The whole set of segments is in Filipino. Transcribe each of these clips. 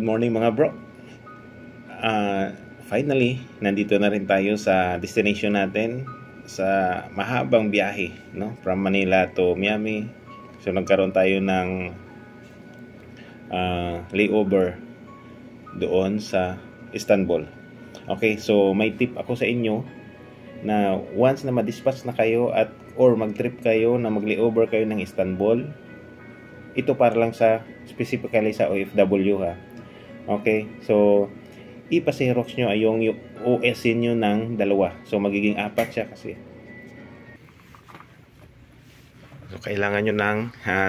morning mga bro. Finally, nandito na rin tayo sa destination natin sa mahabang biyahe, no? From Manila to Miami. So nagkaroon tayo ng layover doon sa Istanbul. Okay, so may tip ako sa inyo na once na ma-dispatch na kayo at or mag-trip kayo na mag-layover kayo ng Istanbul, ito para lang sa specifically sa OFW ha. Okay, so ipa-xerox nyo ay yung OS nyo ng dalawa. So magiging apat siya kasi. So kailangan nyo ng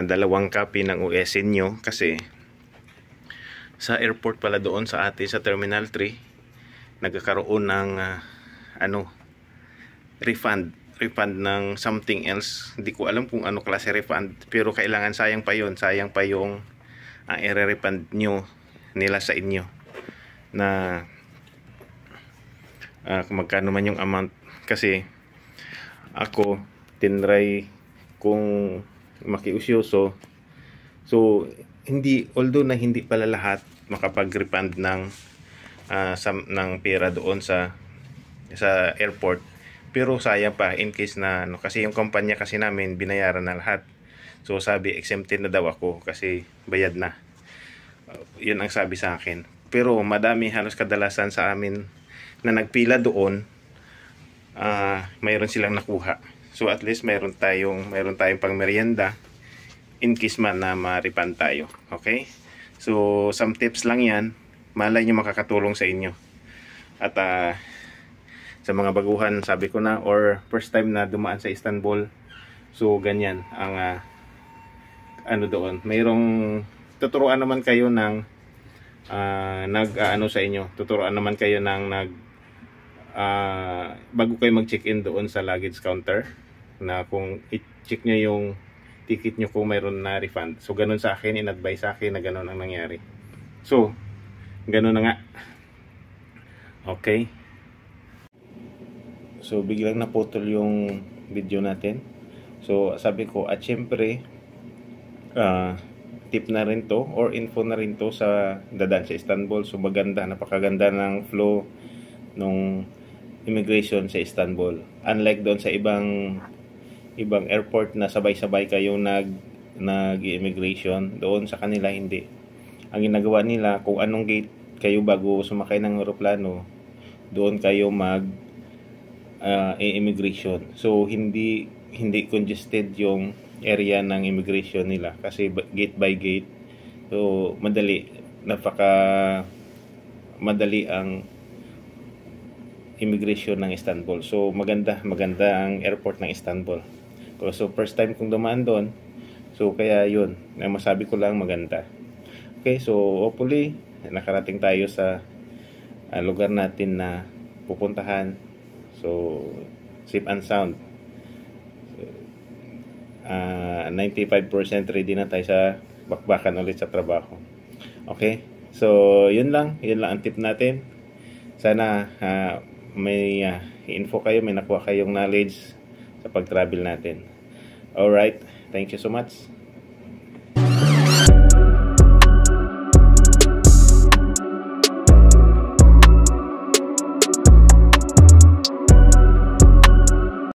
dalawang copy ng OS nyo kasi sa airport pala doon sa atin sa Terminal 3 nagkakaroon ng refund ng something else. Hindi ko alam kung ano klase refund, pero kailangan sayang pa yung i-refund nyo nila sa inyo na kung magkano man yung amount. Kasi ako tinry kung makiusyoso, so hindi, although na hindi pala lahat makapag-refund ng pera doon sa airport, pero sayang pa in case na kasi yung kumpanya kasi namin binayaran na lahat. So sabi exempted na daw ako kasi bayad na. Yun ang sabi sa akin. Pero madami, halos kadalasan sa amin na nagpila doon, mayroon silang nakuha. So at least mayroon tayong pang merienda in case man na ma-refund tayo. Okay? So some tips lang yan, malay nyo makakatulong sa inyo. At sa mga baguhan, sabi ko na, or first time na dumaan sa Istanbul, so ganyan ang doon. Mayroong tuturuan naman kayo ng sa inyo. Tuturuan naman kayo ng bago kayo mag-check-in doon sa luggage counter na kung i-check nyo yung ticket nyo kung mayroon na refund. So ganun sa akin, in-advise sa akin na ganun ang nangyari. So ganun na nga. Okay. So biglang naputol yung video natin. So sabi ko, at syempre tip na rin to or info na rin to sa dadaan sa Istanbul. So maganda, napakaganda ng flow nung immigration sa Istanbul. Unlike doon sa ibang airport na sabay-sabay kayo nag-immigration, doon sa kanila hindi. Ang ginagawa nila, kung anong gate kayo bago sumakay ng eroplano, doon kayo immigration. So hindi congested yung area ng immigration nila kasi gate by gate. So madali ang immigration ng Istanbul. So maganda ang airport ng Istanbul. So first time kong dumaan doon, so kaya yun, masabi ko lang maganda. Okay, so hopefully nakarating tayo sa lugar natin na pupuntahan. So safe and sound. 95% ready na tayo sa bakbakan ulit sa trabaho. Okay? So, yun lang ang tip natin. Sana may info kayo, may nakuha kayong knowledge sa pag-travel natin. Alright, thank you so much.